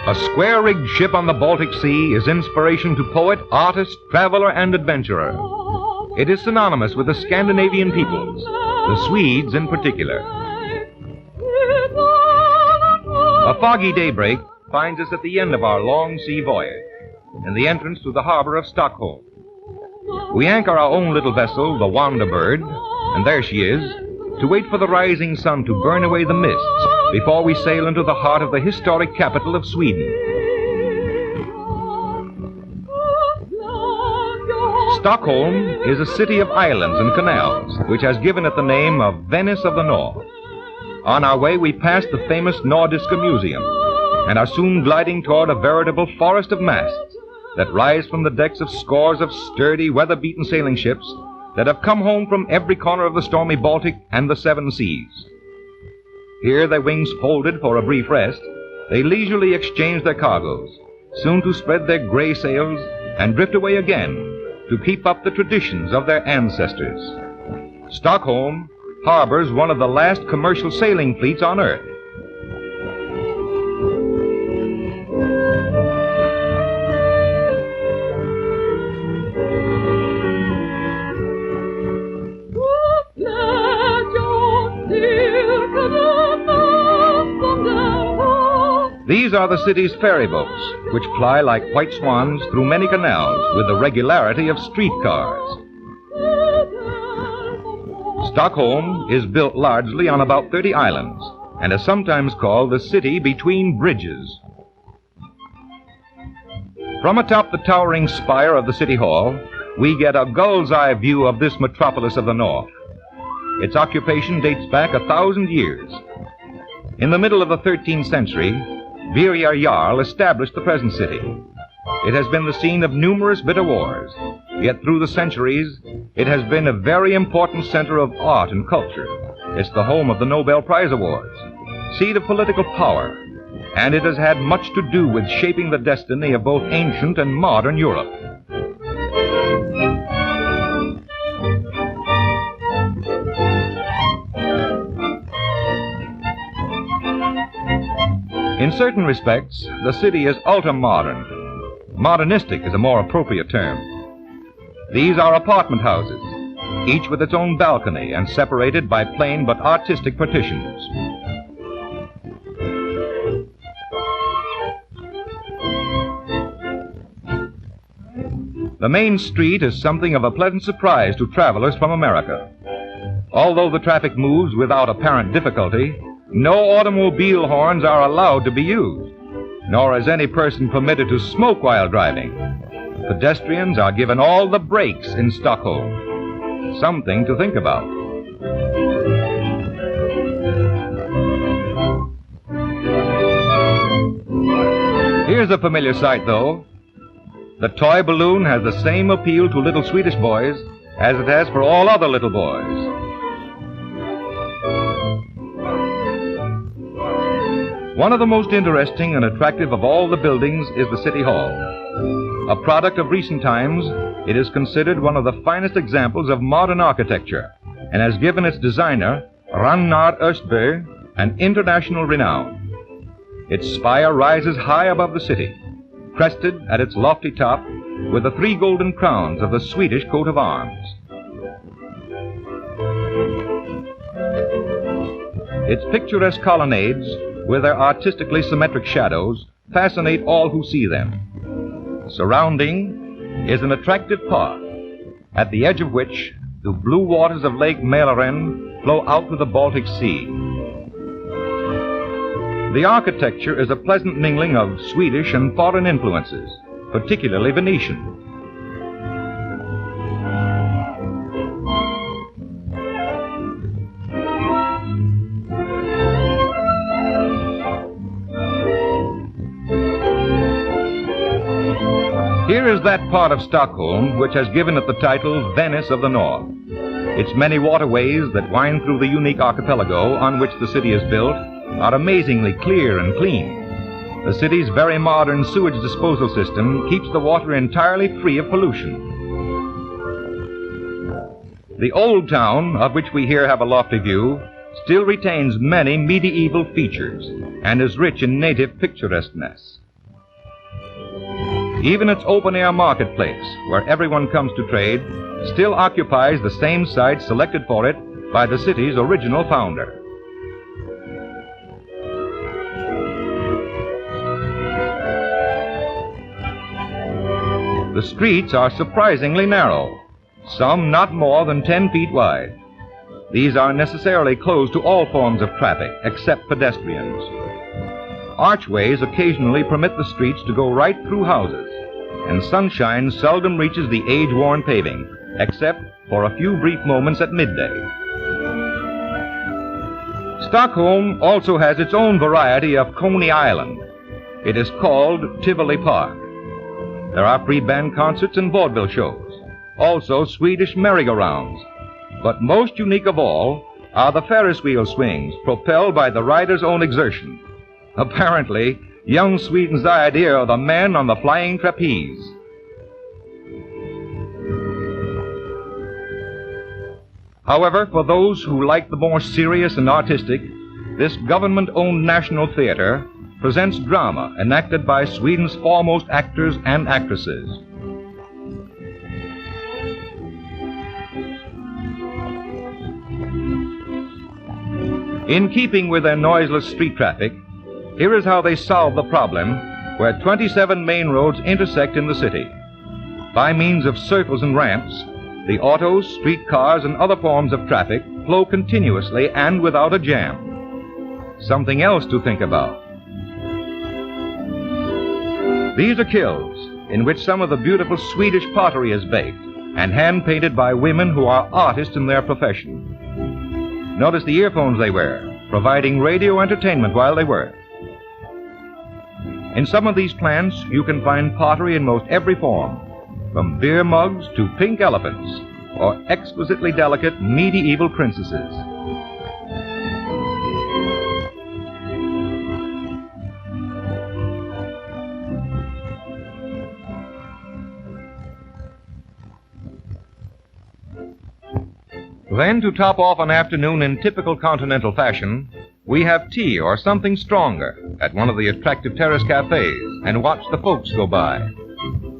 A square-rigged ship on the Baltic Sea is inspiration to poet, artist, traveler, and adventurer. It is synonymous with the Scandinavian peoples, the Swedes in particular. A foggy daybreak finds us at the end of our long sea voyage, in the entrance to the harbor of Stockholm. We anchor our own little vessel, the Wanderbird, and there she is, to wait for the rising sun to burn away the mists before we sail into the heart of the historic capital of Sweden. Stockholm is a city of islands and canals, which has given it the name of Venice of the North. On our way, we pass the famous Nordiska Museum and are soon gliding toward a veritable forest of masts that rise from the decks of scores of sturdy, weather-beaten sailing ships that have come home from every corner of the stormy Baltic and the seven seas. Here, their wings folded for a brief rest, they leisurely exchange their cargoes, soon to spread their gray sails and drift away again to keep up the traditions of their ancestors. Stockholm harbors one of the last commercial sailing fleets on Earth. These are the city's ferry boats, which ply like white swans through many canals with the regularity of streetcars. Stockholm is built largely on about 30 islands and is sometimes called the city between bridges. From atop the towering spire of the City Hall, we get a gull's eye view of this metropolis of the North. Its occupation dates back 1,000 years. In the middle of the 13th century, Birger Jarl established the present city. It has been the scene of numerous bitter wars, yet through the centuries, it has been a very important center of art and culture. It's the home of the Nobel Prize Awards, seat of political power, and it has had much to do with shaping the destiny of both ancient and modern Europe. In certain respects, the city is ultra-modern. Modernistic is a more appropriate term. These are apartment houses, each with its own balcony and separated by plain but artistic partitions. The main street is something of a pleasant surprise to travelers from America. Although the traffic moves without apparent difficulty, no automobile horns are allowed to be used, nor is any person permitted to smoke while driving. Pedestrians are given all the breaks in Stockholm. Something to think about. Here's a familiar sight, though. The toy balloon has the same appeal to little Swedish boys as it has for all other little boys. One of the most interesting and attractive of all the buildings is the City Hall. A product of recent times, it is considered one of the finest examples of modern architecture and has given its designer, Ragnar Östberg, an international renown. Its spire rises high above the city, crested at its lofty top with the 3 golden crowns of the Swedish coat of arms. Its picturesque colonnades, with their artistically symmetric shadows, fascinate all who see them. Surrounding is an attractive park, at the edge of which the blue waters of Lake Mälaren flow out to the Baltic Sea. The architecture is a pleasant mingling of Swedish and foreign influences, particularly Venetian. Here is that part of Stockholm which has given it the title Venice of the North. Its many waterways that wind through the unique archipelago on which the city is built are amazingly clear and clean. The city's very modern sewage disposal system keeps the water entirely free of pollution. The old town, of which we here have a lofty view, still retains many medieval features and is rich in native picturesqueness. Even its open-air marketplace, where everyone comes to trade, still occupies the same site selected for it by the city's original founder. The streets are surprisingly narrow, some not more than 10 feet wide. These are necessarily closed to all forms of traffic, except pedestrians. Archways occasionally permit the streets to go right through houses, and sunshine seldom reaches the age-worn paving, except for a few brief moments at midday. Stockholm also has its own variety of Coney Island. It is called Tivoli Park. There are free band concerts and vaudeville shows, also Swedish merry-go-rounds. But most unique of all are the Ferris wheel swings propelled by the rider's own exertion. Apparently, young Sweden's idea of the man on the flying trapeze. However, for those who like the more serious and artistic, this government-owned national theater presents drama enacted by Sweden's foremost actors and actresses. In keeping with their noiseless street traffic, here is how they solve the problem where 27 main roads intersect in the city. By means of circles and ramps, the autos, streetcars, and other forms of traffic flow continuously and without a jam. Something else to think about. These are kilns in which some of the beautiful Swedish pottery is baked and hand-painted by women who are artists in their profession. Notice the earphones they wear, providing radio entertainment while they work. In some of these plants, you can find pottery in most every form, from beer mugs to pink elephants, or exquisitely delicate medieval princesses. Then, to top off an afternoon in typical continental fashion, we have tea or something stronger at one of the attractive terrace cafes and watch the folks go by.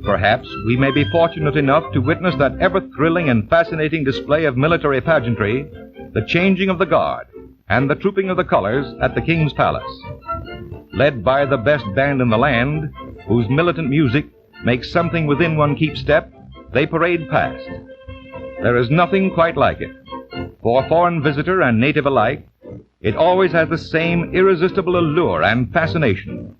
Perhaps we may be fortunate enough to witness that ever-thrilling and fascinating display of military pageantry, the changing of the guard and the trooping of the colors at the King's Palace. Led by the best band in the land, whose militant music makes something within one keep step, they parade past. There is nothing quite like it. For foreign visitor and native alike, it always has the same irresistible allure and fascination.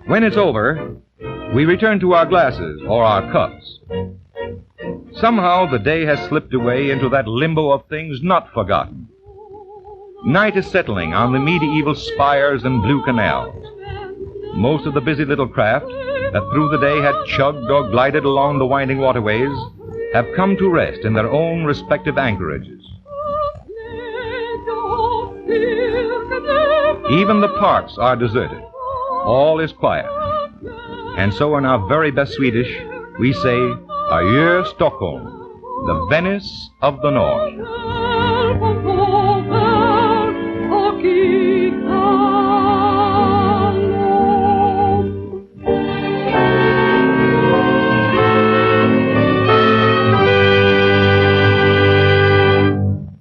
When it's over, we return to our glasses or our cups. Somehow the day has slipped away into that limbo of things not forgotten. Night is settling on the medieval spires and blue canals. Most of the busy little craft that through the day had chugged or glided along the winding waterways have come to rest in their own respective anchorages. Even the parks are deserted. All is quiet. And so in our very best Swedish, we say, Adjö Stockholm, the Venice of the North.